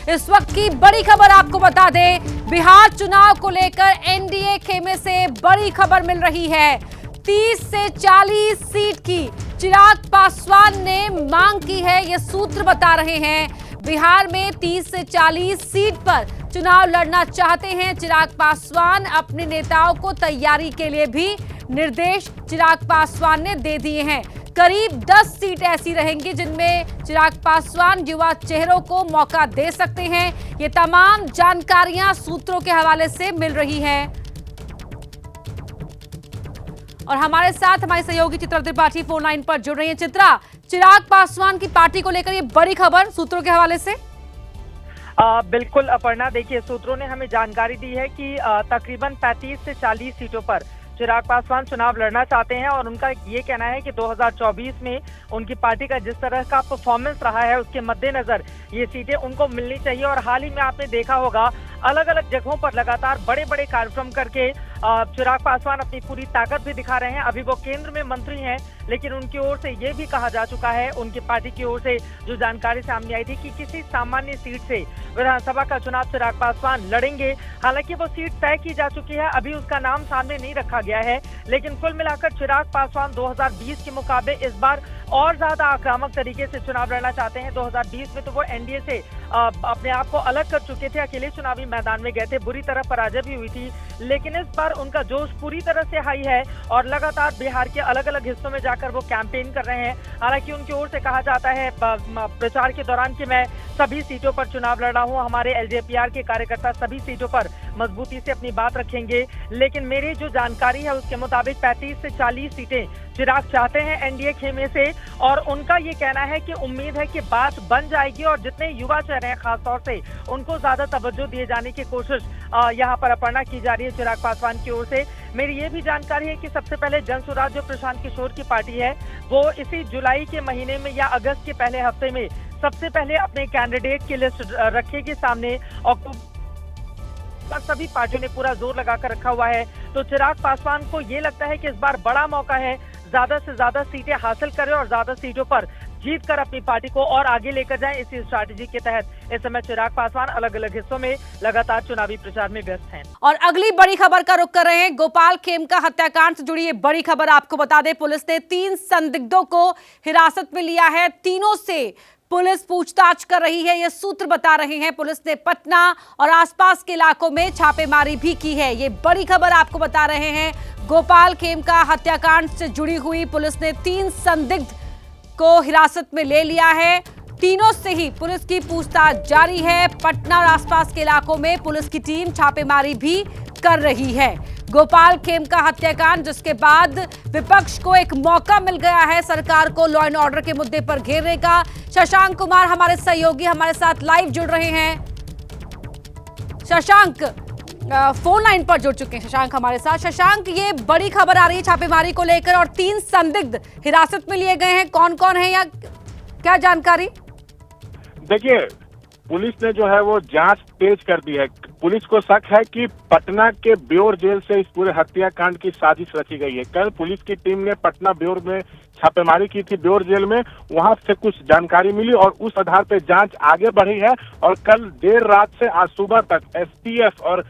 इस वक्त की बड़ी खबर आपको बता दें, बिहार चुनाव को लेकर एनडीए खेमे से बड़ी खबर मिल रही है। 30 से 40 सीट की चिराग पासवान ने मांग की है, ये सूत्र बता रहे हैं। बिहार में 30 से 40 सीट पर चुनाव लड़ना चाहते हैं चिराग पासवान। अपने नेताओं को तैयारी के लिए भी निर्देश चिराग पासवान ने दे दिए हैं। करीब 10 सीट ऐसी रहेंगी जिनमें चिराग पासवान युवा चेहरों को मौका दे सकते हैं। ये तमाम जानकारियां सूत्रों के हवाले से मिल रही हैं। और हमारे साथ हमारी सहयोगी चित्रा त्रिपाठी फोन लाइन पर जुड़ रही हैं। चित्रा, चिराग पासवान की पार्टी को लेकर ये बड़ी खबर सूत्रों के हवाले से। बिल्कुल अपर्णा, देखिए सूत्रों ने हमें जानकारी दी है कि तकरीबन 35 से 40 सीटों पर चिराग पासवान चुनाव लड़ना चाहते हैं और उनका ये कहना है कि 2024 में उनकी पार्टी का जिस तरह का परफॉर्मेंस रहा है उसके मद्देनजर ये सीटें उनको मिलनी चाहिए। और हाल ही में आपने देखा होगा अलग अलग जगहों पर लगातार बड़े बड़े कार्यक्रम करके चिराग पासवान अपनी पूरी ताकत भी दिखा रहे हैं। अभी वो केंद्र में मंत्री हैं, लेकिन उनकी ओर से ये भी कहा जा चुका है, उनकी पार्टी की ओर से जो जानकारी सामने आई थी कि किसी सामान्य सीट से विधानसभा का चुनाव चिराग पासवान लड़ेंगे। हालांकि वो सीट तय की जा चुकी है, अभी उसका नाम सामने नहीं रखा गया है, लेकिन कुल मिलाकर चिराग पासवान 2020 के मुकाबले इस बार और ज्यादा आक्रामक तरीके से चुनाव लड़ना चाहते हैं। 2020 में तो वो एनडीए से अपने आप को अलग कर चुके थे, अकेले चुनावी मैदान में गए थे, बुरी तरह पराजय भी हुई थी, लेकिन इस बार उनका जोश पूरी तरह से हाई है और लगातार बिहार के अलग अलग हिस्सों में जाकर वो कैंपेन कर रहे हैं। हालांकि उनकी ओर से कहा जाता है प्रचार के दौरान कि मैं सभी सीटों पर चुनाव लड़ रहा हूं, हमारे एलजेपीआर के कार्यकर्ता सभी सीटों पर मजबूती से अपनी बात रखेंगे। लेकिन मेरी जो जानकारी है उसके मुताबिक 35 से 40 सीटें चिराग चाहते हैं एनडीए खेमे से, और उनका ये कहना है कि उम्मीद है कि बात बन जाएगी और जितने युवा चेहरे हैं खासतौर से उनको ज्यादा तवज्जो दिए जाने की कोशिश यहाँ पर अपर्णा की जा रही है चिराग पासवान की ओर से। मेरी ये भी जानकारी है कि सबसे पहले जन स्वराज जो प्रशांत किशोर की पार्टी है वो इसी जुलाई के महीने में या अगस्त के पहले हफ्ते में सबसे पहले अपने कैंडिडेट की लिस्ट रखेगी सामने, और सभी पार्टियों ने पूरा जोर लगाकर रखा हुआ है। तो चिराग पासवान को ये लगता है कि इस बार बड़ा मौका है, ज्यादा से ज्यादा सीटें हासिल करें और ज्यादा सीटों पर जीत कर अपनी पार्टी को और आगे लेकर जाएं। इसी स्ट्रैटेजी के तहत इस समय चिराग पासवान अलग अलग हिस्सों में लगातार चुनावी प्रचार में व्यस्त हैं। और अगली बड़ी खबर का रुख कर रहे हैं। गोपाल खेमका हत्याकांड से जुड़ी ये बड़ी खबर आपको बता दें, पुलिस ने 3 संदिग्धों को हिरासत में लिया है। तीनों से पुलिस पूछताछ कर रही है, ये सूत्र बता रहे हैं। पुलिस ने पटना और आसपास के इलाकों में छापेमारी भी की है। ये बड़ी खबर आपको बता रहे हैं। गोपाल खेमका हत्याकांड से जुड़ी हुई पुलिस ने 3 संदिग्ध को हिरासत में ले लिया है। तीनों से ही पुलिस की पूछताछ जारी है। पटना और आसपास के इलाकों में पुलिस की टीम छापेमारी भी कर रही है। गोपाल खेमका हत्याकांड जिसके बाद विपक्ष को एक मौका मिल गया है सरकार को लॉ एंड ऑर्डर के मुद्दे पर घेरने का। शशांक कुमार हमारे सहयोगी हमारे साथ लाइव जुड़ रहे हैं। शशांक फोन लाइन पर जुड़ चुके हैं। शशांक हमारे साथ। शशांक, ये बड़ी खबर आ रही है छापेमारी को लेकर और 3 संदिग्ध हिरासत में लिए गए हैं, कौन कौन है या क्या जानकारी? देखिए, पुलिस ने जो है वो जांच तेज कर दी है। पुलिस को शक है कि पटना के ब्योर जेल से इस पूरे हत्याकांड की साजिश रची गई है। कल पुलिस की टीम ने पटना ब्योर में छापेमारी की थी, ब्योर जेल में, वहां से कुछ जानकारी मिली और उस आधार पर जांच आगे बढ़ी है। और कल देर रात से आज सुबह तक एसटीएफ और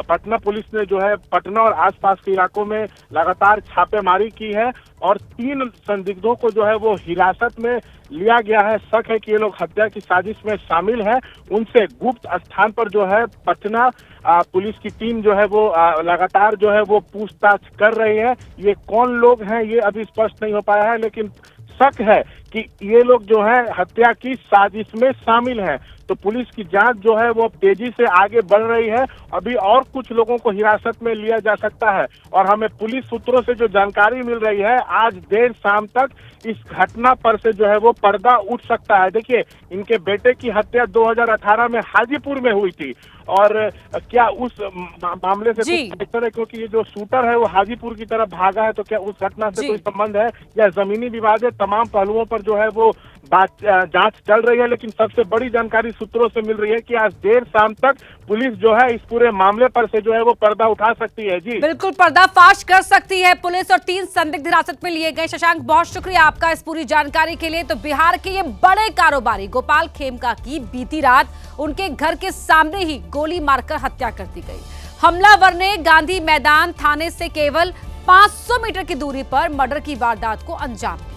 पटना पुलिस ने जो है पटना और आसपास के इलाकों में लगातार छापेमारी की है और 3 संदिग्धों को जो है वो हिरासत में लिया गया है। शक है कि ये लोग हत्या की साजिश में शामिल हैं। उनसे गुप्त स्थान पर जो है पटना पुलिस की टीम जो है वो लगातार जो है वो पूछताछ कर रही है। ये कौन लोग हैं ये अभी स्पष्ट नहीं हो पाया है, लेकिन शक है कि ये लोग जो है हत्या की साजिश में शामिल हैं। तो पुलिस की जांच जो है वो तेजी से आगे बढ़ रही है। अभी और कुछ लोगों को हिरासत में लिया जा सकता है और हमें पुलिस सूत्रों से जो जानकारी मिल रही है आज देर शाम तक इस घटना पर से जो है वो पर्दा उठ सकता है। देखिए, इनके बेटे की हत्या 2018 में हाजीपुर में हुई थी और क्या उस मामले से कुछ बेहतर है, क्योंकि ये जो शूटर है वो हाजीपुर की तरफ भागा है, तो क्या उस घटना से कोई संबंध है या जमीनी विवाद है? तमाम पहलुओं पर जो है वो जांच चल रही है। लेकिन सबसे बड़ी जानकारी सूत्रों से मिल रही है कि आज देर शाम तक पुलिस जो है इस पूरे मामले पर से जो है वो पर्दा उठा सकती है। जी बिल्कुल, पर्दाफाश कर सकती है पुलिस और 3 संदिग्ध हिरासत में लिए गए। शशांक, बहुत शुक्रिया आपका इस पूरी जानकारी के लिए। तो बिहार के ये बड़े कारोबारी गोपाल खेमका की बीती रात उनके घर के सामने ही गोली मारकर हत्या कर दी गई। हमलावर ने गांधी मैदान थाने से केवल 500 मीटर की दूरी पर मर्डर की वारदात को अंजाम दिया।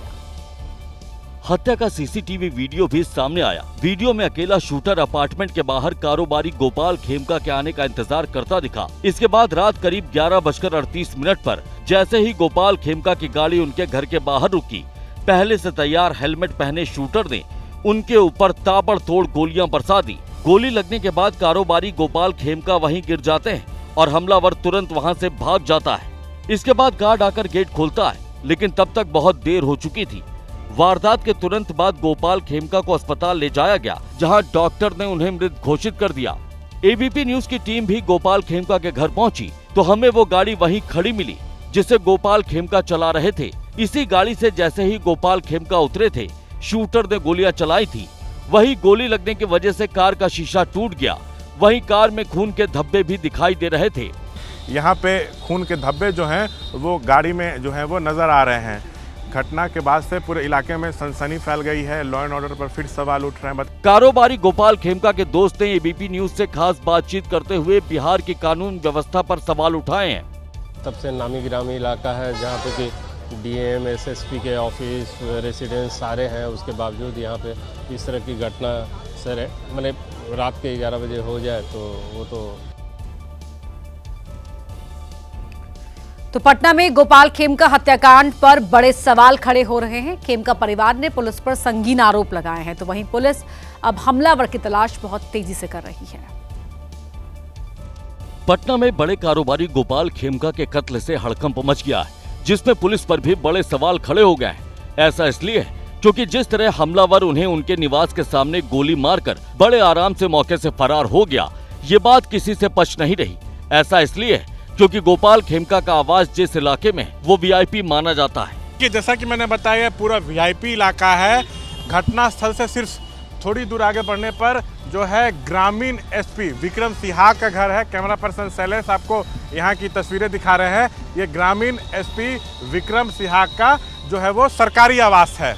हत्या का सीसीटीवी वीडियो भी सामने आया। वीडियो में अकेला शूटर अपार्टमेंट के बाहर कारोबारी गोपाल खेमका के आने का इंतजार करता दिखा। इसके बाद रात करीब 11:38 पर जैसे ही गोपाल खेमका की गाड़ी उनके घर के बाहर रुकी, पहले से तैयार हेलमेट पहने शूटर ने उनके ऊपर ताबड़तोड़ गोलियां बरसा दी। गोली लगने के बाद कारोबारी गोपाल खेमका वहीं गिर जाते हैं और हमलावर तुरंत वहां से भाग जाता है। इसके बाद गार्ड आकर गेट खोलता है, लेकिन तब तक बहुत देर हो चुकी थी। वारदात के तुरंत बाद गोपाल खेमका को अस्पताल ले जाया गया, जहां डॉक्टर ने उन्हें मृत घोषित कर दिया। एबीपी न्यूज की टीम भी गोपाल खेमका के घर पहुंची तो हमें वो गाड़ी वहीं खड़ी मिली जिसे गोपाल खेमका चला रहे थे। इसी गाड़ी से जैसे ही गोपाल खेमका उतरे थे, शूटर ने गोलियां चलाई थी। वही गोली लगने की वजह से कार का शीशा टूट गया। वहीं कार में खून के धब्बे भी दिखाई दे रहे थे। यहाँ पे खून के धब्बे जो हैं वो गाड़ी में जो है वो नजर आ रहे हैं। घटना के बाद से पूरे इलाके में सनसनी फैल गई है। लॉ एंड ऑर्डर पर फिर सवाल उठ रहे हैं। कारोबारी गोपाल खेमका के दोस्त ने एबीपी न्यूज से खास बातचीत करते हुए बिहार की कानून व्यवस्था पर सवाल उठाए हैं। सबसे नामी गिरामी इलाका है जहाँ पे कि डीएम एसएसपी के ऑफिस रेसिडेंस सारे हैं, उसके बावजूद यहाँ पे इस तरह की घटना सर मैंने रात के 11 बजे हो जाए तो वो तो पटना में गोपाल खेमका हत्याकांड पर बड़े सवाल खड़े हो रहे हैं। खेमका परिवार ने पुलिस पर संगीन आरोप लगाए हैं, तो वहीं पुलिस अब हमलावर की तलाश बहुत तेजी से कर रही है। पटना में बड़े कारोबारी गोपाल खेमका के कत्ल से हड़कंप मच गया है, जिसमें पुलिस पर भी बड़े सवाल खड़े हो गए हैं। ऐसा इसलिए है क्योंकि जिस तरह हमलावर उन्हें उनके निवास के सामने गोली मारकर बड़े आराम से मौके से फरार हो गया, ये बात किसी से पच नहीं रही। ऐसा इसलिए है क्योंकि गोपाल खेमका का आवास जिस इलाके में वो वीआईपी माना जाता है कि जैसा कि मैंने बताया पूरा वीआईपी इलाका है। घटना स्थल से सिर्फ थोड़ी दूर आगे बढ़ने पर जो है ग्रामीण एसपी विक्रम सिन्हा का घर है। कैमरा पर्सन शैलेश आपको यहाँ की तस्वीरें दिखा रहे हैं। ये ग्रामीण एसपी विक्रम सिन्हा का जो है वो सरकारी आवास है।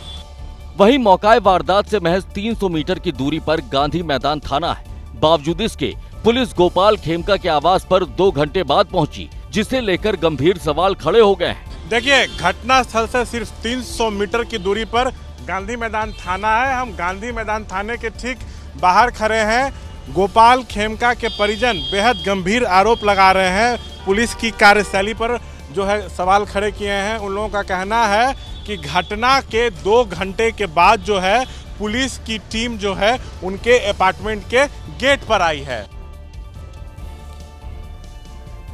वहीं मौकाए वारदात से महज 300 मीटर की दूरी पर गांधी मैदान थाना है। बावजूद इसके पुलिस गोपाल खेमका के आवास पर 2 घंटे बाद पहुंची, जिसे लेकर गंभीर सवाल खड़े हो गए हैं। देखिए, घटना स्थल से सिर्फ 300 मीटर की दूरी पर गांधी मैदान थाना है। हम गांधी मैदान थाने के ठीक बाहर खड़े हैं। गोपाल खेमका के परिजन बेहद गंभीर आरोप लगा रहे हैं। पुलिस की कार्यशैली पर जो है सवाल खड़े किए हैं। उन लोगों का कहना है कि घटना के 2 घंटे के बाद जो है पुलिस की टीम जो है उनके अपार्टमेंट के गेट पर आई है।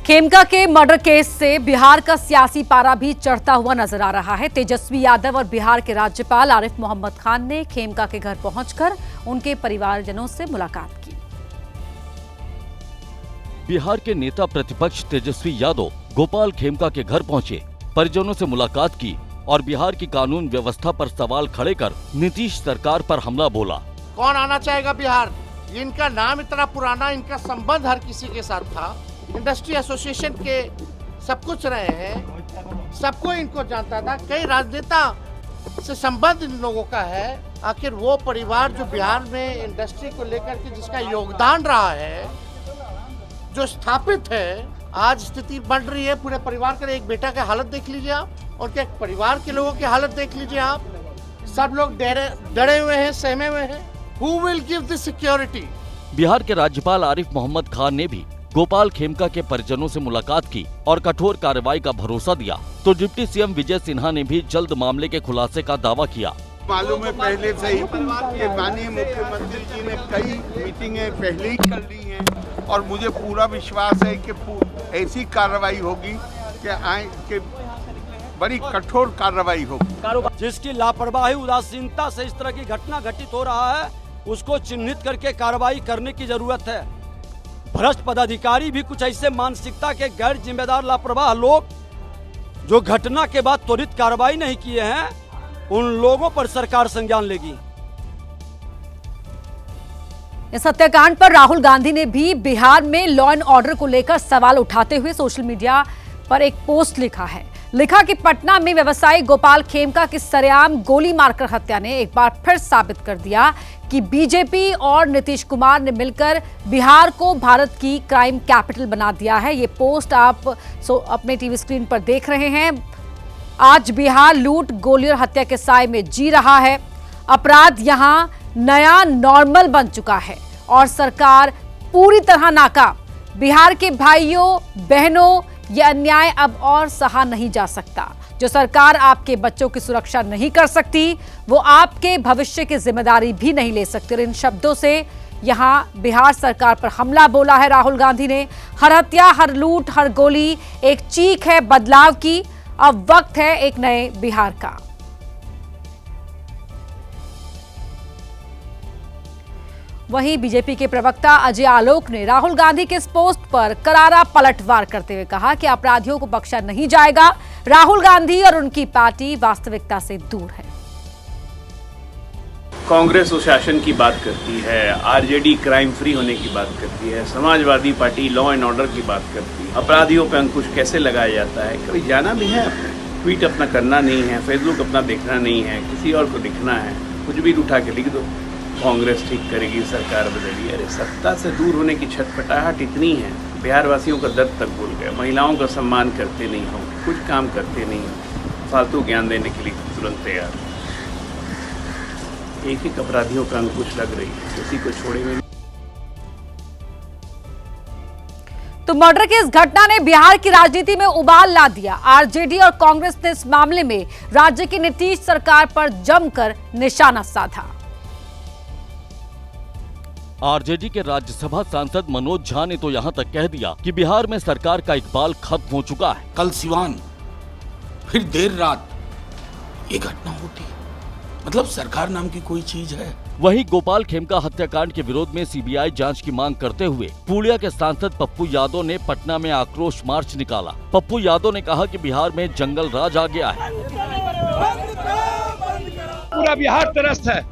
खेमका के मर्डर केस से बिहार का सियासी पारा भी चढ़ता हुआ नजर आ रहा है। तेजस्वी यादव और बिहार के राज्यपाल आरिफ मोहम्मद खान ने खेमका के घर पहुंचकर उनके परिवारजनों से मुलाकात की। बिहार के नेता प्रतिपक्ष तेजस्वी यादव गोपाल खेमका के घर पहुंचे, परिजनों से मुलाकात की और बिहार की कानून व्यवस्था पर सवाल खड़े कर नीतीश सरकार पर हमला बोला। कौन आना चाहेगा बिहार? इनका नाम इतना पुराना, इनका संबंध हर किसी के साथ था। इंडस्ट्री एसोसिएशन के सब कुछ रहे हैं, सबको इनको जानता था। कई राजनेता से संबंध इन लोगों का है। आखिर वो परिवार जो बिहार में इंडस्ट्री को लेकर के जिसका योगदान रहा है, जो स्थापित है, आज स्थिति बढ़ रही है। पूरे परिवार के एक बेटा की हालत देख लीजिए आप, उनके परिवार के लोगों की हालत देख लीजिए आप। सब लोग डरे हुए हैं, सहमे हुए हैं। Who will give the security? Bihar के राज्यपाल आरिफ मोहम्मद खान ने भी गोपाल खेमका के परिजनों से मुलाकात की और कठोर कार्रवाई का भरोसा दिया, तो डिप्टी सीएम विजय सिन्हा ने भी जल्द मामले के खुलासे का दावा किया। मालूम है पहले से ही कि माननीय मुख्यमंत्री जी ने कई मीटिंगें पहले ही कर ली हैं और मुझे पूरा विश्वास है कि ऐसी कार्रवाई होगी कि बड़ी कठोर कार्रवाई होगी। जिसकी लापरवाही उदासीनता से इस तरह की घटना घटित हो रहा है, उसको चिन्हित करके कार्रवाई करने की जरूरत है। भ्रष्ट पदाधिकारी भी कुछ ऐसे मानसिकता के गैर जिम्मेदार लापरवाह लोग जो घटना के बाद त्वरित कार्रवाई नहीं किए हैं, उन लोगों पर सरकार संज्ञान लेगी। इस हत्याकांड पर राहुल गांधी ने भी बिहार में लॉ एंड ऑर्डर को लेकर सवाल उठाते हुए सोशल मीडिया पर एक पोस्ट लिखा कि पटना में व्यवसायी गोपाल खेमका की सरेआम गोली मारकर हत्या ने एक बार फिर साबित कर दिया कि बीजेपी और नीतीश कुमार ने मिलकर बिहार को भारत की क्राइम कैपिटल बना दिया है। ये पोस्ट आप अपने टीवी स्क्रीन पर देख रहे हैं। आज बिहार लूट, गोली और हत्या के साए में जी रहा है। अपराध यहां नया नॉर्मल बन चुका है और सरकार पूरी तरह नाकाम। बिहार के भाइयों बहनों, ये अन्याय अब और सहा नहीं जा सकता। जो सरकार आपके बच्चों की सुरक्षा नहीं कर सकती, वो आपके भविष्य की जिम्मेदारी भी नहीं ले सकती। और इन शब्दों से यहां बिहार सरकार पर हमला बोला है राहुल गांधी ने। हर हत्या, हर लूट, हर गोली एक चीख है बदलाव की। अब वक्त है एक नए बिहार का। वहीं बीजेपी के प्रवक्ता अजय आलोक ने राहुल गांधी के इस पोस्ट पर करारा पलटवार करते हुए कहा कि अपराधियों को बख्शा नहीं जाएगा। राहुल गांधी और उनकी पार्टी वास्तविकता से दूर है। कांग्रेस सुशासन की बात करती है, आरजेडी क्राइम फ्री होने की बात करती है, Samajwadi party law and order की बात करती है। अपराधियों पर अंकुश कैसे लगाया जाता है? कभी जाना भी है आपने? ट्वीट अपना करना नहीं है, फेसबुक अपना देखना नहीं है, किसी और को दिखना है, कुछ भी उठा के लिख दो, कांग्रेस ठीक करेगी, सरकार बदलेगी। अरे सत्ता से दूर होने की छटपटाहट इतनी है, बिहार वासियों का दर्द तक भूल गए। महिलाओं का सम्मान करते नहीं हो, कुछ काम करते नहीं हो, फालतू ज्ञान देने के लिए तुरंत तैयार। एक एक अपराधियों का अंकुश लग रही है, किसी को छोड़ेंगे। तो मर्डर की इस घटना ने बिहार की राजनीति में उबाल ला दिया। आरजेडी और कांग्रेस ने इस मामले में राज्य की नीतीश सरकार पर जमकर निशाना साधा। आरजेडी के राज्यसभा सांसद मनोज झा ने तो यहां तक कह दिया कि बिहार में सरकार का इकबाल खत्म हो चुका है। कल सिवान, फिर देर रात ये घटना होती, मतलब सरकार नाम की कोई चीज है। वहीं गोपाल खेमका हत्याकांड के विरोध में सीबीआई जांच की मांग करते हुए पूर्णिया के सांसद पप्पू यादव ने पटना में आक्रोश मार्च निकाला। पप्पू यादव ने कहा कि बिहार में जंगल राज आ गया है। पूरा बिहार त्रस्त है।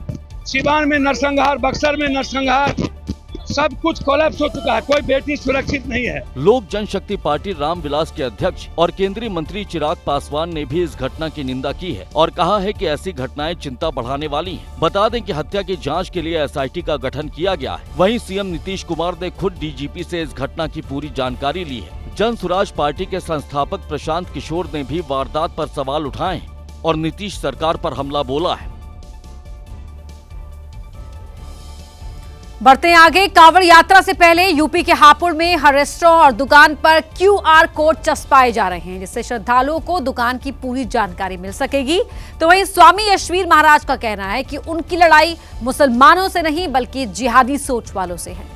सिवान में नरसंहार, बक्सर में नरसंहार, सब कुछ कोलैप्स हो चुका है। कोई बेटी सुरक्षित नहीं है। लोक जनशक्ति पार्टी रामविलास के अध्यक्ष और केंद्रीय मंत्री चिराग पासवान ने भी इस घटना की निंदा की है और कहा है कि ऐसी घटनाएं चिंता बढ़ाने वाली हैं। बता दें कि हत्या की जांच के लिए एसआईटी का गठन किया गया है। वहीं सीएम नीतीश कुमार ने खुद डीजीपी से इस घटना की पूरी जानकारी ली है। जन सुराज पार्टी के संस्थापक प्रशांत किशोर ने भी वारदात पर सवाल उठाए हैं और नीतीश सरकार पर हमला बोला है। बढ़ते हैं आगे। कांवड़ यात्रा से पहले यूपी के हापुड़ में हर रेस्टोरेंट और दुकान पर QR कोड चस्पाए जा रहे हैं, जिससे श्रद्धालुओं को दुकान की पूरी जानकारी मिल सकेगी। तो वहीं स्वामी यशवीर महाराज का कहना है कि उनकी लड़ाई मुसलमानों से नहीं बल्कि जिहादी सोच वालों से है।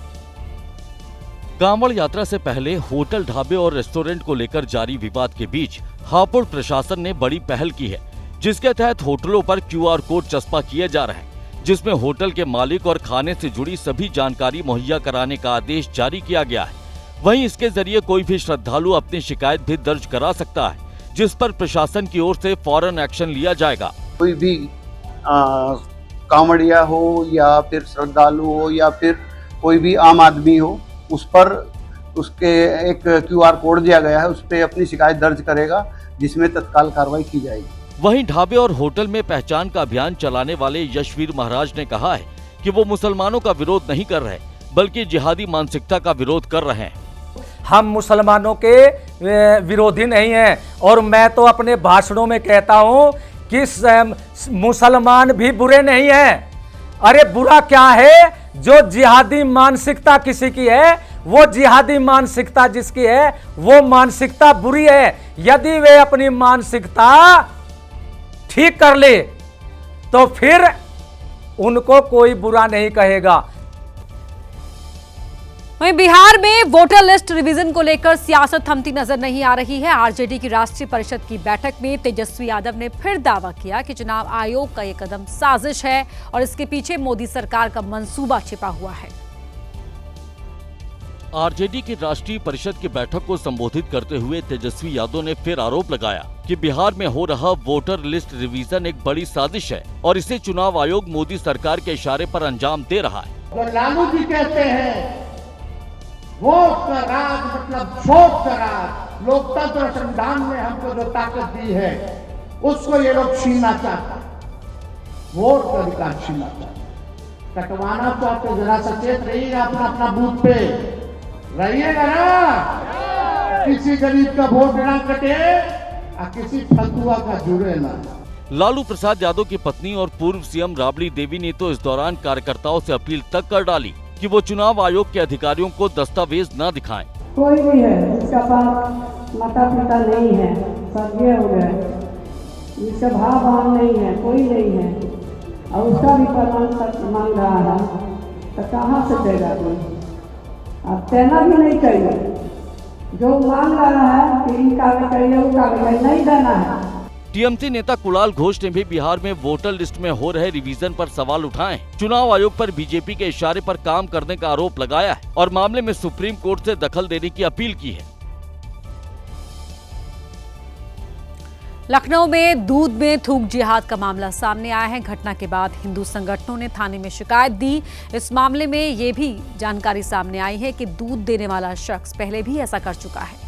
कांवड़ यात्रा से पहले होटल, ढाबे और रेस्टोरेंट को लेकर जारी विवाद के बीच हापुड़ प्रशासन ने बड़ी पहल की है, जिसके तहत होटलों पर QR कोड चस्पा किए जा रहे हैं, जिसमें होटल के मालिक और खाने से जुड़ी सभी जानकारी मुहैया कराने का आदेश जारी किया गया है। वहीं इसके जरिए कोई भी श्रद्धालु अपनी शिकायत भी दर्ज करा सकता है, जिस पर प्रशासन की ओर से फौरन एक्शन लिया जाएगा। कोई भी कांवड़िया हो या फिर श्रद्धालु हो या फिर कोई भी आम आदमी हो, उस पर उसके एक QR कोड दिया गया है, उस पर अपनी शिकायत दर्ज करेगा, जिसमें तत्काल कार्रवाई की जाएगी। वहीं ढाबे और होटल में पहचान का अभियान चलाने वाले यशवीर महाराज ने कहा है कि वो मुसलमानों का विरोध नहीं कर रहे, बल्कि जिहादी मानसिकता का विरोध कर रहे हैं। हम मुसलमानों के विरोधी नहीं हैं और मैं तो अपने भाषणों में कहता हूं कि मुसलमान भी बुरे नहीं हैं। अरे बुरा क्या है? जो जिहादी मानसिकता किसी की है, वो जिहादी मानसिकता जिसकी है, वो मानसिकता बुरी है। यदि वे अपनी मानसिकता ठीक कर ले तो फिर उनको कोई बुरा नहीं कहेगा। वहीं बिहार में वोटर लिस्ट रिवीजन को लेकर सियासत थमती नजर नहीं आ रही है। आरजेडी की राष्ट्रीय परिषद की बैठक में तेजस्वी यादव ने फिर दावा किया कि चुनाव आयोग का ये कदम साजिश है और इसके पीछे मोदी सरकार का मंसूबा छिपा हुआ है। आरजेडी की राष्ट्रीय परिषद की बैठक को संबोधित करते हुए तेजस्वी यादव ने फिर आरोप लगाया कि बिहार में हो रहा वोटर लिस्ट रिवीजन एक बड़ी साजिश है और इसे चुनाव आयोग मोदी सरकार के इशारे पर अंजाम दे रहा है। तो लालू जी कहते हैं वोट का राज मतलब छोट का राज, लोकतंत्र और संविधान ने हमको जो ताकत दी है उसको ये लोग छीनना चाहते हैं, वोट का अधिकार छीनना चाहते हैं। कटवाना चाहते, जरा सचेत रहिएगा अपना अपना बूथ पे रहिएगा ना, किसी गरीब का वोट ना कटे और किसी फतुआ का जुड़े ना। लालू प्रसाद यादव की पत्नी और पूर्व सीएम राबड़ी देवी ने तो इस दौरान कार्यकर्ताओं से अपील तक कर डाली कि वो चुनाव आयोग के अधिकारियों को दस्तावेज न दिखाएं। कोई भी है जिसका पास माता पिता नहीं है, स्वर्गीय हो गए, जिसका भाव बहन नहीं है, कोई नहीं है और उसका भी प्रमाण पत्र मांग रहा है तो कहाँ से देगा कोई? अब देना भी नहीं चाहिए, जो मांग रहा है कि इन कागज चाहिए वो कागज नहीं देना है। टीएमसी नेता कुणाल घोष ने भी बिहार में वोटर लिस्ट में हो रहे रिवीजन पर सवाल उठाए। चुनाव आयोग पर बीजेपी के इशारे पर काम करने का आरोप लगाया है और मामले में सुप्रीम कोर्ट से दखल देने की अपील की है। लखनऊ में दूध में थूक जिहाद का मामला सामने आया है। घटना के बाद हिंदू संगठनों ने थाने में शिकायत दी। इस मामले में ये भी जानकारी सामने आई है कि दूध देने वाला शख्स पहले भी ऐसा कर चुका है।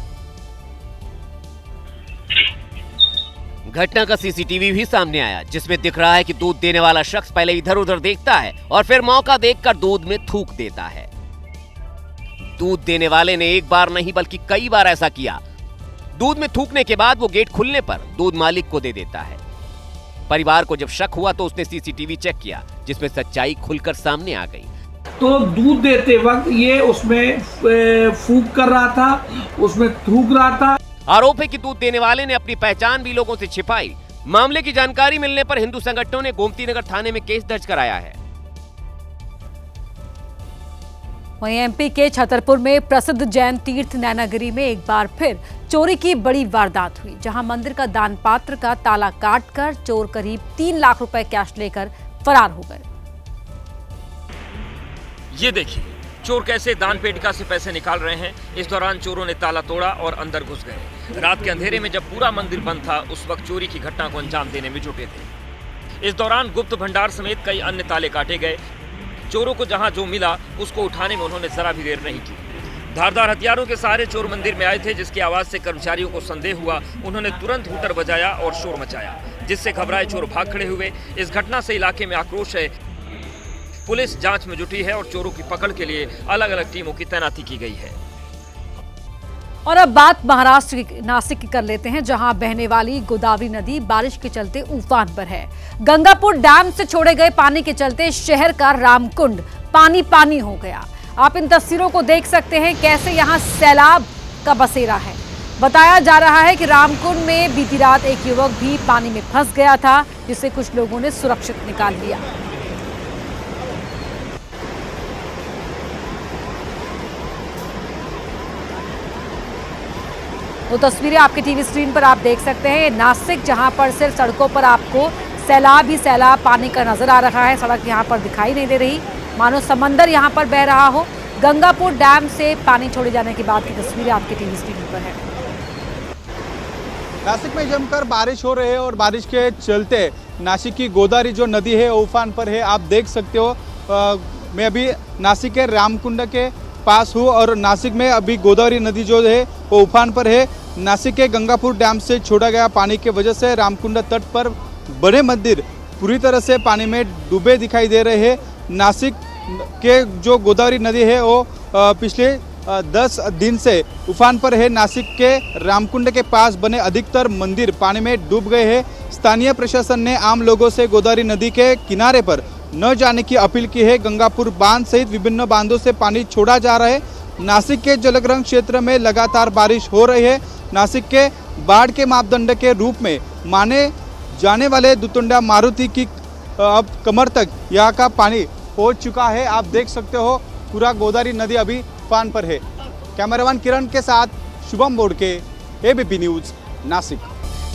घटना का सीसीटीवी भी सामने आया जिसमें दिख रहा है कि दूध देने वाला शख्स पहले इधर उधर देखता है और फिर मौका देखकर दूध में थूक देता है। दूध देने वाले ने एक बार नहीं बल्कि कई बार ऐसा किया। दूध में थूकने के बाद वो गेट खुलने पर दूध मालिक को दे देता है। परिवार को जब शक हुआ तो उसने सीसीटीवी चेक किया जिसमें सच्चाई खुलकर सामने आ गई। तो दूध देते वक्त ये उसमें फूंक कर रहा था, उसमें थूक रहा था। आरोप है कि दूध देने वाले ने अपनी पहचान भी लोगों से छिपाई। मामले की जानकारी मिलने पर हिंदू संगठनों ने गोमती नगर थाने में केस दर्ज कराया है। वहीं एमपी के छतरपुर में प्रसिद्ध जैन तीर्थ नैनागिरी में एक बार फिर चोरी की बड़ी वारदात हुई, जहां मंदिर का दान पात्र का ताला काटकर चोर करीब 3 लाख रुपए कैश लेकर फरार हो गए। ये देखिए चोर कैसे दान पेटिका से पैसे निकाल रहे हैं। इस दौरान चोरों ने ताला तोड़ा और अंदर घुस गए। रात के अंधेरे में जब पूरा मंदिर बंद था उस वक्त चोरी की घटना को अंजाम देने में जुटे थे। इस दौरान गुप्त भंडार समेत कई अन्य ताले काटे गए। चोरों को जहां जो मिला उसको उठाने में उन्होंने जरा भी देर नहीं की। धारदार हथियारों के सहारे चोर मंदिर में आए थे, जिसकी आवाज से कर्मचारियों को संदेह हुआ। उन्होंने तुरंत हूटर बजाया और शोर मचाया, जिससे घबराए चोर भाग खड़े हुए। इस घटना से इलाके में आक्रोश है। पुलिस जांच में जुटी है और चोरों की पकड़ के लिए अलग अलग टीमों की तैनाती की गई है। और अब बात महाराष्ट्र की नासिक की कर लेते हैं, जहां बहने वाली गोदावरी नदी बारिश के चलते उफान पर है। गंगापुर डैम से छोड़े गए पानी के चलते शहर का रामकुंड पानी पानी हो गया। आप इन तस्वीरों को देख सकते हैं कैसे यहां सैलाब का बसेरा है। बताया जा रहा है कि रामकुंड में बीती रात एक युवक भी पानी में फंस गया था, जिसे कुछ लोगों ने सुरक्षित निकाल लिया। वो तस्वीरें आपके टीवी स्क्रीन पर आप देख सकते हैं। नासिक, जहां पर सिर्फ सड़कों पर आपको सैलाब ही सैलाब पानी का नजर आ रहा है। सड़क यहां पर दिखाई नहीं दे रही, मानो समंदर यहां पर बह रहा हो। गंगापुर डैम से पानी छोड़े जाने के बाद की तस्वीरें आपके टीवी स्क्रीन पर है। नासिक में जमकर बारिश हो रही है और बारिश के चलते नासिक की गोदावरी जो नदी है उफान पर है। आप देख सकते हो मैं अभी नासिक के रामकुंड के पास हूँ और नासिक में अभी गोदावरी नदी जो है वो उफान पर है। नासिक के गंगापुर डैम से छोड़ा गया पानी की वजह से रामकुंड तट पर बड़े मंदिर पूरी तरह से पानी में डूबे दिखाई दे रहे हैं। नासिक के जो गोदावरी नदी है वो पिछले 10 दिन से उफान पर है। नासिक के रामकुंड के पास बने अधिकतर मंदिर पानी में डूब गए हैं। स्थानीय प्रशासन ने आम लोगों से गोदावरी नदी के किनारे पर न जाने की अपील की है। गंगापुर बांध सहित विभिन्न बांधों से पानी छोड़ा जा रहा है। नासिक के जलग्रहण क्षेत्र में लगातार बारिश हो रही है। नासिक के बाढ़ के मापदंड के रूप में माने जाने वाले दुतुंडा मारुति की अब कमर तक यहाँ का पानी पहुँच चुका है। आप देख सकते हो पूरा गोदावरी नदी अभी उफान पर है। कैमरामैन किरण के साथ शुभम बोडके, एबीपी न्यूज, नासिक।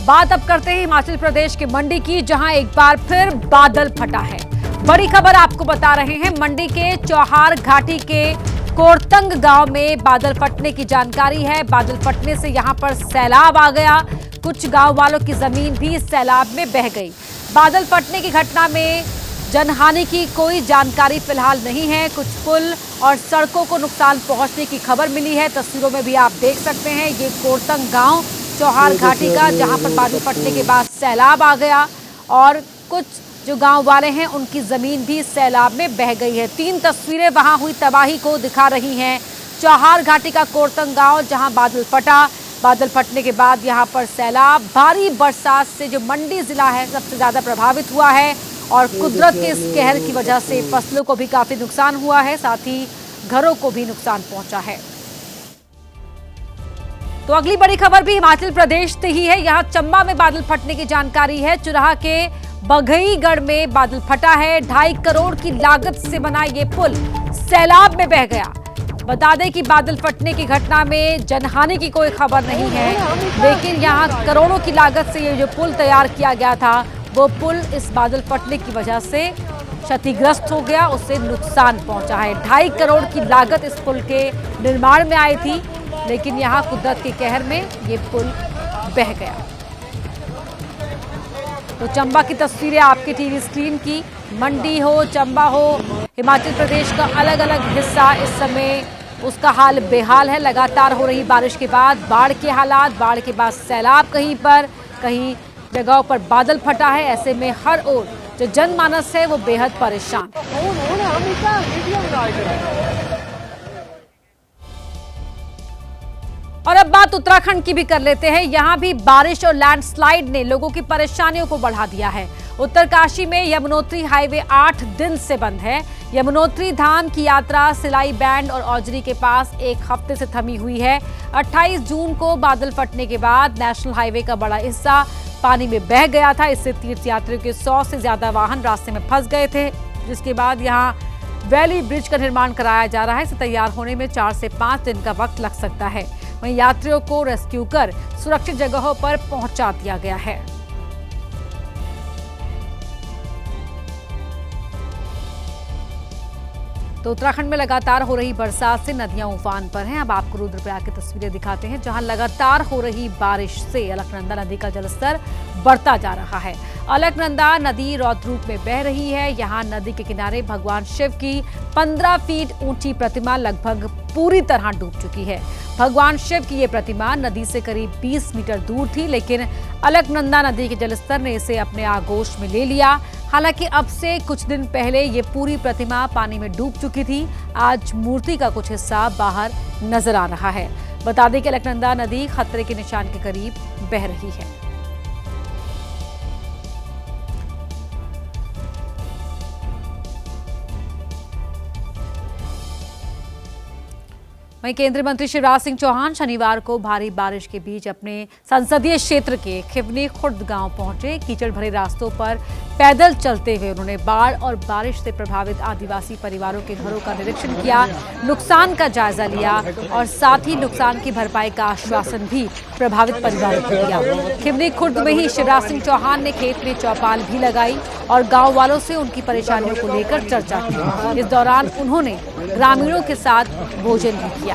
बात अब करते हैं हिमाचल प्रदेश के मंडी की, जहां एक बार फिर बादल फटा है। बड़ी खबर आपको बता रहे हैं। मंडी के चौहार घाटी के कोरतंग गांव में बादल फटने की जानकारी है। बादल फटने से यहां पर सैलाब आ गया। कुछ गांव वालों की जमीन भी इस सैलाब में बह गई। बादल फटने की घटना में जनहानि की कोई जानकारी फिलहाल नहीं है। कुछ पुल और सड़कों को नुकसान पहुंचने की खबर मिली है। तस्वीरों में भी आप देख सकते हैं ये कोरतंग गांव चौहार घाटी का, जहां पर बादल फटने के बाद सैलाब आ गया और कुछ जो गांव वाले हैं उनकी जमीन भी सैलाब में बह गई है। 3 तस्वीरें वहां हुई तबाही को दिखा रही हैं। चौहार घाटी का कोरतंग गांव जहां बादल फटा, बादल फटने के बाद यहां पर सैलाब, भारी बरसात से जो मंडी जिला है सबसे ज्यादा प्रभावित हुआ है और कुदरत के इस कहर की वजह से फसलों को भी काफी नुकसान हुआ है, साथ ही घरों को भी नुकसान पहुंचा है। तो अगली बड़ी खबर भी हिमाचल प्रदेश से ही है। यहाँ चंबा में बादल फटने की जानकारी है। चुराह के बघईगढ़ में बादल फटा है। 2.5 करोड़ की लागत से बना ये पुल सैलाब में बह गया। बता दें कि बादल फटने की घटना में जनहानि की कोई खबर नहीं है, लेकिन यहाँ करोड़ों की लागत से ये जो पुल तैयार किया गया था वो पुल इस बादल फटने की वजह से क्षतिग्रस्त हो गया, उससे नुकसान पहुंचा है। 2.5 करोड़ की लागत इस पुल के निर्माण में आई थी, लेकिन यहाँ कुदरत के कहर में ये पुल बह गया। तो चंबा की तस्वीरें आपके टीवी स्क्रीन की। मंडी हो, चंबा हो, हिमाचल प्रदेश का अलग अलग हिस्सा इस समय उसका हाल बेहाल है। लगातार हो रही बारिश के बाद बाढ़ के हालात, बाढ़ के बाद सैलाब, कहीं पर कहीं जगहों पर बादल फटा है। ऐसे में हर ओर जो जनमानस है वो बेहद परेशान। और अब बात उत्तराखंड की भी कर लेते हैं। यहाँ भी बारिश और लैंडस्लाइड ने लोगों की परेशानियों को बढ़ा दिया है। उत्तरकाशी में यमुनोत्री हाईवे 8 दिन से बंद है। यमुनोत्री धाम की यात्रा सिलाई बैंड और औजरी के पास एक हफ्ते से थमी हुई है। 28 जून को बादल फटने के बाद नेशनल हाईवे का बड़ा हिस्सा पानी में बह गया था। इससे तीर्थयात्रियों के 100 से ज्यादा वाहन रास्ते में फंस गए थे, जिसके बाद यहाँ वैली ब्रिज का निर्माण कराया जा रहा है। इसे तैयार होने में 4 से 5 दिन का वक्त लग सकता है। वहीं यात्रियों को रेस्क्यू कर सुरक्षित जगहों पर पहुंचा दिया गया है। तो उत्तराखंड में लगातार हो रही बरसात से नदियां उफान पर हैं। अब आपको रुद्रप्रयाग की तस्वीरें दिखाते हैं, जहां लगातार हो रही बारिश से अलकनंदा नदी का जलस्तर बढ़ता जा रहा है। अलकनंदा नदी रौद्र रूप में बह रही है। यहां नदी के किनारे भगवान शिव की 15 फीट ऊंची प्रतिमा लगभग पूरी तरह डूब चुकी है। भगवान शिव की ये प्रतिमा नदी से करीब 20 मीटर दूर थी, लेकिन अलकनंदा नदी के जलस्तर ने इसे अपने आगोश में ले लिया। हालांकि अब से कुछ दिन पहले ये पूरी प्रतिमा पानी में डूब चुकी थी। आज मूर्ति का कुछ हिस्सा बाहर नजर आ रहा है। बता दें कि अलकनंदा नदी खतरे के निशान के करीब बह रही है। वहीं केंद्रीय मंत्री शिवराज सिंह चौहान शनिवार को भारी बारिश के बीच अपने संसदीय क्षेत्र के खिवनी खुर्द गांव पहुंचे। कीचड़ भरे रास्तों पर पैदल चलते हुए उन्होंने बाढ़ और बारिश से प्रभावित आदिवासी परिवारों के घरों का निरीक्षण किया, नुकसान का जायजा लिया और साथ ही नुकसान की भरपाई का आश्वासन भी प्रभावित परिवारों को दिया। खिवनी खुर्द में ही शिवराज सिंह चौहान ने खेत में चौपाल भी लगाई और गाँव वालों से उनकी परेशानियों को लेकर चर्चा की। इस दौरान उन्होंने ग्रामीणों के साथ भोजन भी किया।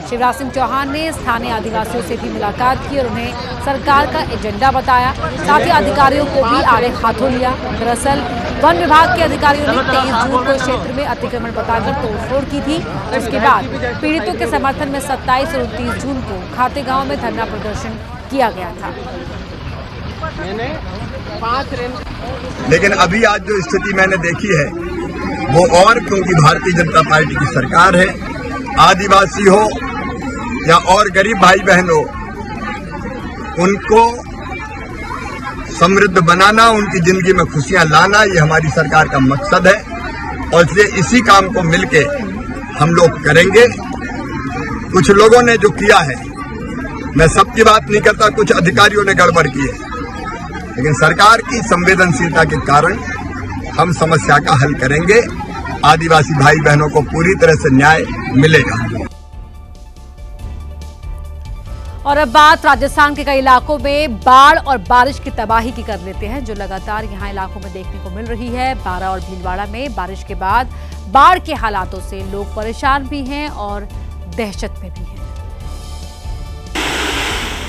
शिवराज सिंह चौहान ने स्थानीय आदिवासियों से भी मुलाकात की और उन्हें सरकार का एजेंडा बताया। साथ ही अधिकारियों को भी आड़े हाथों लिया। दरअसल वन विभाग के अधिकारियों ने 23 जून को क्षेत्र में अतिक्रमण बताकर तोड़फोड़ की थी। उसके बाद पीड़ितों के समर्थन में 27 और 29 जून को खाते गांव में धरना प्रदर्शन किया गया था। लेकिन अभी आज जो स्थिति मैंने देखी है वो और, क्योंकि भारतीय जनता पार्टी की सरकार है, आदिवासी हो या और गरीब भाई बहन हो, उनको समृद्ध बनाना, उनकी जिंदगी में खुशियां लाना, ये हमारी सरकार का मकसद है और इसलिए इसी काम को मिलके हम लोग करेंगे। कुछ लोगों ने जो किया है, मैं सबकी बात नहीं करता, कुछ अधिकारियों ने गड़बड़ की है, लेकिन सरकार की संवेदनशीलता के कारण हम समस्या का हल करेंगे। आदिवासी भाई बहनों को पूरी तरह से न्याय मिलेगा। और अब बात राजस्थान के कई इलाकों में बाढ़ और बारिश की तबाही की कर लेते हैं, जो लगातार यहां इलाकों में देखने को मिल रही है। बारां और भीलवाड़ा में बारिश के बाद बाढ़ के हालातों से लोग परेशान भी हैं और दहशत में भी हैं।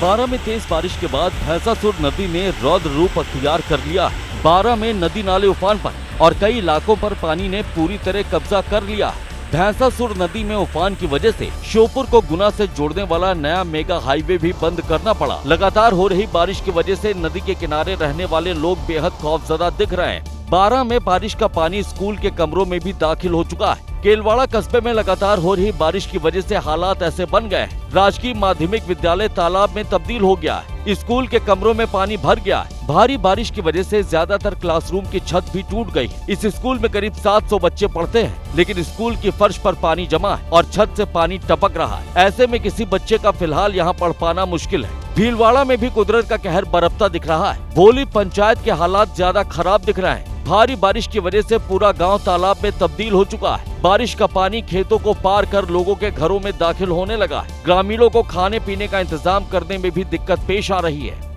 बारां में तेज बारिश के बाद भैंसासुर नदी ने रौद्र रूप अख्तियार कर लिया है। बारां में नदी नाले उफान पर और कई इलाकों पर पानी ने पूरी तरह कब्जा कर लिया है। भैंसासुर नदी में उफान की वजह से श्योपुर को गुना से जोड़ने वाला नया मेगा हाईवे भी बंद करना पड़ा। लगातार हो रही बारिश की वजह से नदी के किनारे रहने वाले लोग बेहद खौफजदा दिख रहे हैं। बारां में बारिश का पानी स्कूल के कमरों में भी दाखिल हो चुका है। केलवाड़ा कस्बे में लगातार हो रही बारिश की वजह से हालात ऐसे बन गए हैं। राजकीय माध्यमिक विद्यालय तालाब में तब्दील हो गया है। स्कूल के कमरों में पानी भर गया है। भारी बारिश की वजह से ज्यादातर क्लासरूम की छत भी टूट गई है। इस स्कूल में करीब 700 बच्चे पढ़ते हैं, लेकिन स्कूल की फर्श पर पानी जमा है और छत से पानी टपक रहा है। ऐसे में किसी बच्चे का फिलहाल यहाँ पढ़ पाना मुश्किल है। भीलवाड़ा में भी कुदरत का कहर बरपता दिख रहा है। भोली पंचायत के हालात ज्यादा खराब दिख रहे हैं। भारी बारिश की वजह से पूरा गांव तालाब में तब्दील हो चुका है। बारिश का पानी खेतों को पार कर लोगों के घरों में दाखिल होने लगा है। ग्रामीणों को खाने पीने का इंतजाम करने में भी दिक्कत पेश आ रही है।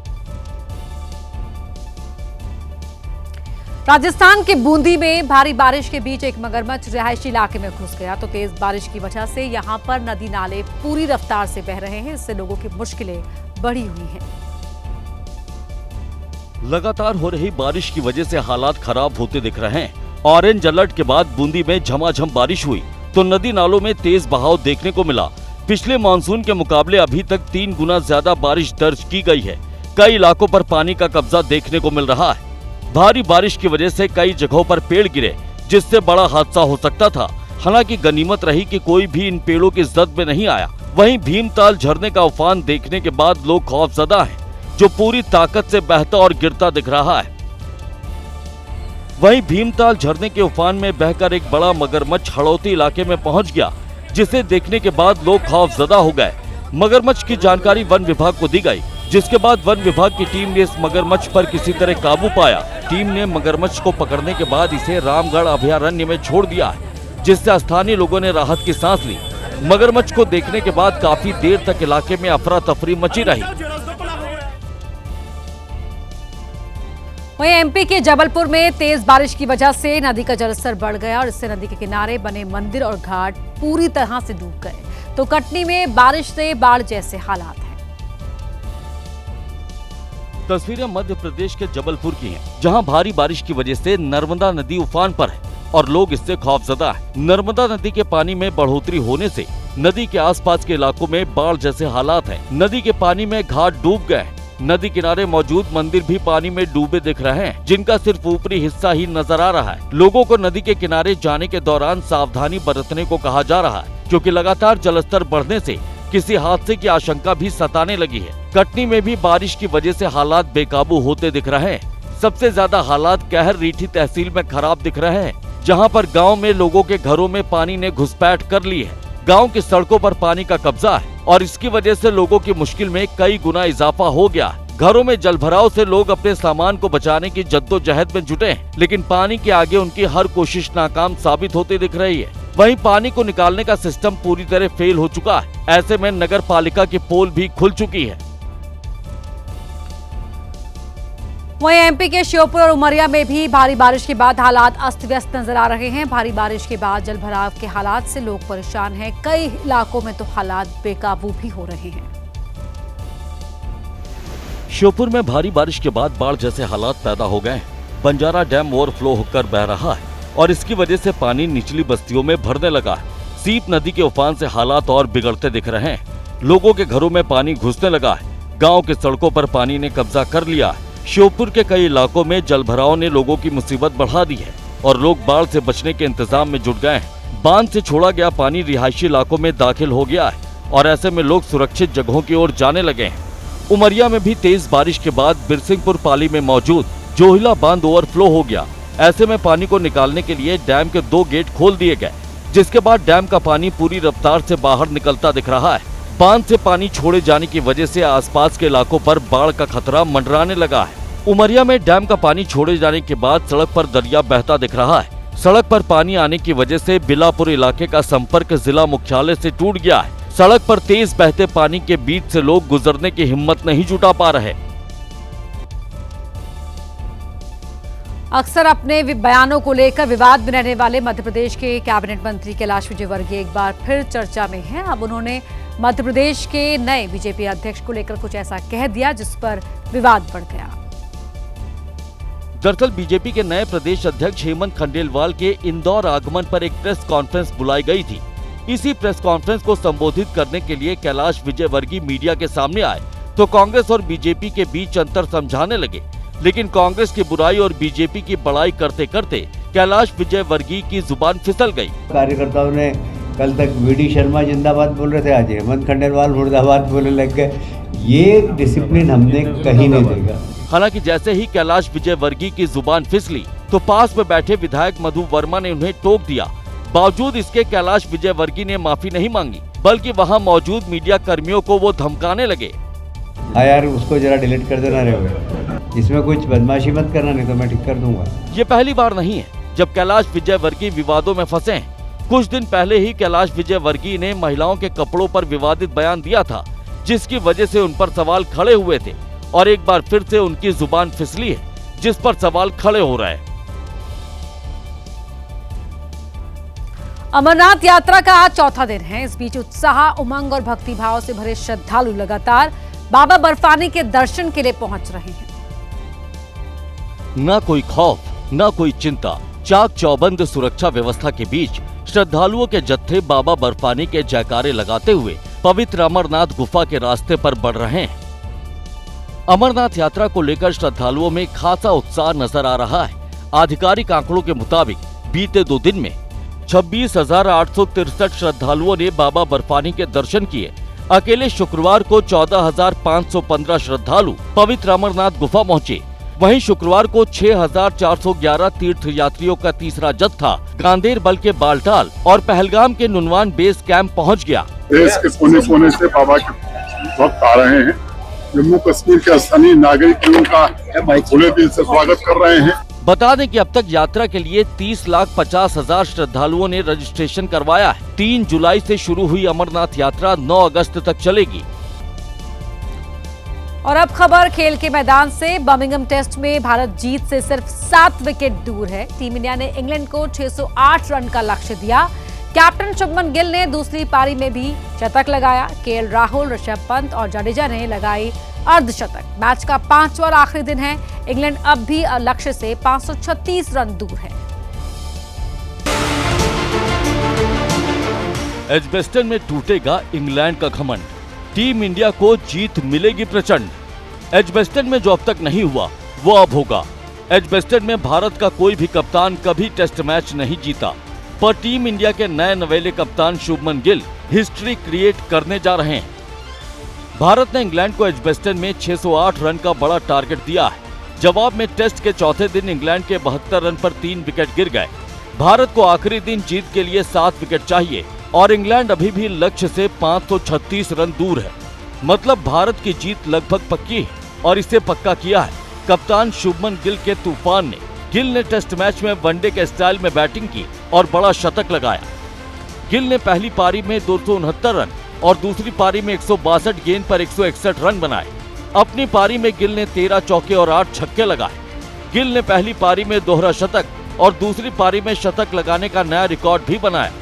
राजस्थान के बूंदी में भारी बारिश के बीच एक मगरमच्छ रिहायशी इलाके में घुस गया, तो तेज बारिश की वजह से यहां पर नदी नाले पूरी रफ्तार से बह रहे हैं। इससे लोगों की मुश्किलें बढ़ी हुई हैं। लगातार हो रही बारिश की वजह से हालात खराब होते दिख रहे हैं। ऑरेंज अलर्ट के बाद बूंदी में झमाझम बारिश हुई तो नदी नालों में तेज बहाव देखने को मिला। पिछले मानसून के मुकाबले अभी तक 3 गुना ज्यादा बारिश दर्ज की गई है। कई इलाकों पर पानी का कब्जा देखने को मिल रहा है। भारी बारिश की वजह से कई जगहों पर पेड़ गिरे, जिससे बड़ा हादसा हो सकता था। हालांकि गनीमत रही कि कोई भी इन पेड़ों की जद में नहीं आया। वहीं भीमताल झरने का उफान देखने के बाद लोग खौफजदा हैं, जो पूरी ताकत से बहता और गिरता दिख रहा है। वहीं भीमताल झरने के उफान में बहकर एक बड़ा मगरमच्छ हड़ौती इलाके में पहुंच गया, जिसे देखने के बाद लोग खौफजदा हो गए। मगरमच्छ की जानकारी वन विभाग को दी गई, जिसके बाद वन विभाग की टीम ने इस मगरमच्छ पर किसी तरह काबू पाया। टीम ने मगरमच्छ को पकड़ने के बाद इसे रामगढ़ अभयारण्य में छोड़ दिया है, जिससे स्थानीय लोगों ने राहत की सांस ली। मगरमच्छ को देखने के बाद काफी देर तक इलाके में अफरा तफरी मची रही। वहीं एमपी के जबलपुर में तेज बारिश की वजह से नदी का जलस्तर बढ़ गया और इससे नदी के किनारे बने मंदिर और घाट पूरी तरह से डूब गए। तो कटनी में बारिश से बाढ़ जैसे हालात हैं। तस्वीरें मध्य प्रदेश के जबलपुर की हैं, जहां भारी बारिश की वजह से नर्मदा नदी उफान पर है और लोग इससे खौफजदा हैं। नर्मदा नदी के पानी में बढ़ोतरी होने से नदी के आसपास के इलाकों में बाढ़ जैसे हालात हैं। नदी के पानी में घाट डूब गए। नदी किनारे मौजूद मंदिर भी पानी में डूबे दिख रहे हैं, जिनका सिर्फ ऊपरी हिस्सा ही नजर आ रहा है। लोगों को नदी के किनारे जाने के दौरान सावधानी बरतने को कहा जा रहा है, क्योंकि लगातार जलस्तर बढ़ने से किसी हादसे की आशंका भी सताने लगी है। कटनी में भी बारिश की वजह से हालात बेकाबू होते दिख रहे हैं। सबसे ज्यादा हालात कहर रीठी तहसील में खराब दिख रहे हैं, जहां पर गांव में लोगों के घरों में पानी ने घुसपैठ कर ली है। गांव की सड़कों पर पानी का कब्जा है और इसकी वजह से लोगों की मुश्किल में कई गुना इजाफा हो गया। घरों में जलभराव से लोग अपने सामान को बचाने की जद्दोजहद में जुटे हैं, लेकिन पानी के आगे उनकी हर कोशिश नाकाम साबित होती दिख रही है। वहीं पानी को निकालने का सिस्टम पूरी तरह फेल हो चुका है। ऐसे में नगर पालिका की पोल भी खुल चुकी है। वहीं एमपी के श्योपुर और उमरिया में भी भारी बारिश के बाद हालात अस्त व्यस्त नजर आ रहे हैं। भारी बारिश के बाद जलभराव के हालात से लोग परेशान हैं। कई इलाकों में तो हालात बेकाबू भी हो रहे हैं। श्योपुर में भारी बारिश के बाद बाढ़ जैसे हालात पैदा हो गए हैं। बंजारा डैम ओवरफ्लो होकर बह रहा है और इसकी वजह से पानी निचली बस्तियों में भरने लगा है। सीप नदी के उफान से हालात और बिगड़ते दिख रहे हैं। लोगों के घरों में पानी घुसने लगा है। गांव के सड़कों पर पानी ने कब्जा कर लिया है। श्योपुर के कई इलाकों में जलभराव ने लोगों की मुसीबत बढ़ा दी है और लोग बाढ़ से बचने के इंतजाम में जुट गए हैं। बांध से छोड़ा गया पानी रिहायशी इलाकों में दाखिल हो गया है और ऐसे में लोग सुरक्षित जगहों की ओर जाने लगे हैं। उमरिया में भी तेज बारिश के बाद बिरसिंहपुर पाली में मौजूद जोहिला बांध ओवरफ्लो हो गया। ऐसे में पानी को निकालने के लिए डैम के 2 गेट खोल दिए गए, जिसके बाद डैम का पानी पूरी रफ्तार से बाहर निकलता दिख रहा है। बांध से पानी छोड़े जाने की वजह से आसपास के इलाकों पर बाढ़ का खतरा मंडराने लगा है। उमरिया में डैम का पानी छोड़े जाने के बाद सड़क पर दरिया बहता दिख रहा है। सड़क पर पानी आने की वजह से बिलापुर इलाके का संपर्क जिला मुख्यालय से टूट गया है। सड़क पर तेज बहते पानी के बीच से लोग गुजरने की हिम्मत नहीं जुटा पा रहे। अक्सर अपने बयानों को लेकर विवाद में रहने वाले मध्य प्रदेश के कैबिनेट मंत्री कैलाश विजयवर्गीय एक बार फिर चर्चा में हैं। अब उन्होंने मध्य प्रदेश के नए बीजेपी अध्यक्ष को लेकर कुछ ऐसा कह दिया जिस पर विवाद बढ़ गया। दरअसल बीजेपी के नए प्रदेश अध्यक्ष हेमंत खंडेलवाल के इंदौर आगमन पर एक प्रेस कॉन्फ्रेंस बुलाई गई थी। इसी प्रेस कॉन्फ्रेंस को संबोधित करने के लिए कैलाश विजयवर्गीय मीडिया के सामने आए तो कांग्रेस और बीजेपी के बीच अंतर समझाने लगे, लेकिन कांग्रेस की बुराई और बीजेपी की बड़ाई करते करते कैलाश विजयवर्गीय की जुबान फिसल गई। कार्यकर्ताओं ने कल तक वीडी शर्मा जिंदाबाद बोल रहे थे, आज हेमंत खंडेलवाल मुर्दाबाद बोलने लग गए। ये डिसिप्लिन हमने कहीं नहीं देखा। हालांकि जैसे ही कैलाश विजयवर्गीय की जुबान फिसली तो पास में बैठे विधायक मधु वर्मा ने उन्हें टोक दिया। बावजूद इसके कैलाश विजयवर्गीय ने माफी नहीं मांगी, बल्कि वहां मौजूद मीडिया कर्मियों को वो धमकाने लगे। हाँ यार, उसको जरा डिलीट कर देना रे, इसमें कुछ बदमाशी मत करना, नहीं तो मैं ठीक कर दूंगा। ये पहली बार नहीं है जब कैलाश विजयवर्गीय विवादों में फंसे हैं। कुछ दिन पहले ही कैलाश विजयवर्गीय ने महिलाओं के कपड़ों पर विवादित बयान दिया था, जिसकी वजह से उन पर सवाल खड़े हुए थे, और एक बार फिर से उनकी जुबान फिसली है, जिस पर सवाल खड़े हो रहे हैं। अमरनाथ यात्रा का आज चौथा दिन है। इस बीच उत्साह, उमंग और भक्तिभाव से भरे श्रद्धालु लगातार बाबा बर्फानी के दर्शन के लिए पहुंच रहे हैं। न कोई खौफ, न कोई चिंता, चाक चौबंद सुरक्षा व्यवस्था के बीच श्रद्धालुओं के जत्थे बाबा बर्फानी के जयकारे लगाते हुए पवित्र अमरनाथ गुफा के रास्ते पर बढ़ रहे हैं। अमरनाथ यात्रा को लेकर श्रद्धालुओं में खासा उत्साह नजर आ रहा है। आधिकारिक आंकड़ों के मुताबिक बीते 2 दिन में 26,863 श्रद्धालुओं ने बाबा बर्फानी के दर्शन किए। अकेले शुक्रवार को 14,515 श्रद्धालु पवित्र अमरनाथ गुफा पहुंचे। वहीं शुक्रवार को 6,411 तीर्थ यात्रियों का तीसरा जत्था गांधेरबल के बालटाल और पहलगाम के नुनवान बेस कैंप पहुंच गया। देश के कोने कोने से बाबा के भक्त आ रहे हैं। जम्मू कश्मीर के स्थानीय नागरिक उनका खुले दिल से स्वागत कर रहे हैं। बता दें कि अब तक यात्रा के लिए 30,50,000 श्रद्धालुओं ने रजिस्ट्रेशन करवाया है। 3 जुलाई से शुरू हुई अमरनाथ यात्रा 9 अगस्त तक चलेगी। और अब खबर खेल के मैदान से। बर्मिंघम टेस्ट में भारत जीत से सिर्फ 7 विकेट दूर है। टीम इंडिया ने इंग्लैंड को 608 रन का लक्ष्य दिया। कैप्टन शुभमन गिल ने दूसरी पारी में भी शतक लगाया। केएल राहुल, ऋषभ पंत और जडेजा ने लगाई अर्धशतक। मैच का 5वां और आखिरी दिन है। इंग्लैंड अब भी लक्ष्य से 536 रन दूर है। एजबेस्टन में टूटेगा इंग्लैंड का घमंड, टीम इंडिया को जीत मिलेगी प्रचंड। एजबेस्टन में जो अब तक नहीं हुआ वो अब होगा। एजबेस्टन में भारत का कोई भी कप्तान कभी टेस्ट मैच नहीं जीता, पर टीम इंडिया के नए नवेले कप्तान शुभमन गिल हिस्ट्री क्रिएट करने जा रहे हैं। भारत ने इंग्लैंड को एजबेस्टन में 608 रन का बड़ा टारगेट दिया है। जवाब में टेस्ट के चौथे दिन इंग्लैंड के 72 रन पर 3 विकेट गिर गए। भारत को आखिरी दिन जीत के लिए 7 विकेट चाहिए और इंग्लैंड अभी भी लक्ष्य से 536 रन दूर है। मतलब भारत की जीत लगभग पक्की है और इसे पक्का किया है कप्तान शुभमन गिल के तूफान ने। गिल ने टेस्ट मैच में वनडे के स्टाइल में बैटिंग की और बड़ा शतक लगाया। गिल ने पहली पारी में 269 रन और दूसरी पारी में 162 गेंद पर 161 रन बनाए। अपनी पारी में गिल ने 13 चौके और 8 छक्के लगाए। गिल ने पहली पारी में दोहरा शतक और दूसरी पारी में शतक लगाने का नया रिकॉर्ड भी बनाया।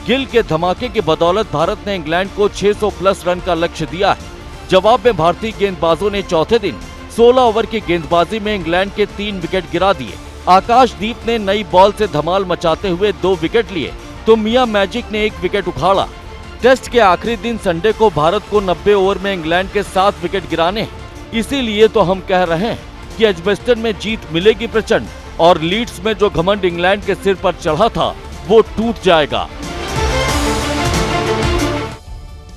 गिल के धमाके की बदौलत भारत ने इंग्लैंड को 600 प्लस रन का लक्ष्य दिया है। जवाब में भारतीय गेंदबाजों ने चौथे दिन 16 ओवर की गेंदबाजी में इंग्लैंड के 3 विकेट गिरा दिए। आकाशदीप ने नई बॉल से धमाल मचाते हुए 2 विकेट लिए तो मियां मैजिक ने 1 विकेट उखाड़ा। टेस्ट के आखिरी दिन संडे को भारत को 90 ओवर में इंग्लैंड के 7 विकेट गिराने हैं। इसीलिए तो हम कह रहे हैं कि एजबेस्टन में जीत मिलेगी प्रचंड और लीड्स में जो घमंड इंग्लैंड के सिर पर चढ़ा था वो टूट जाएगा।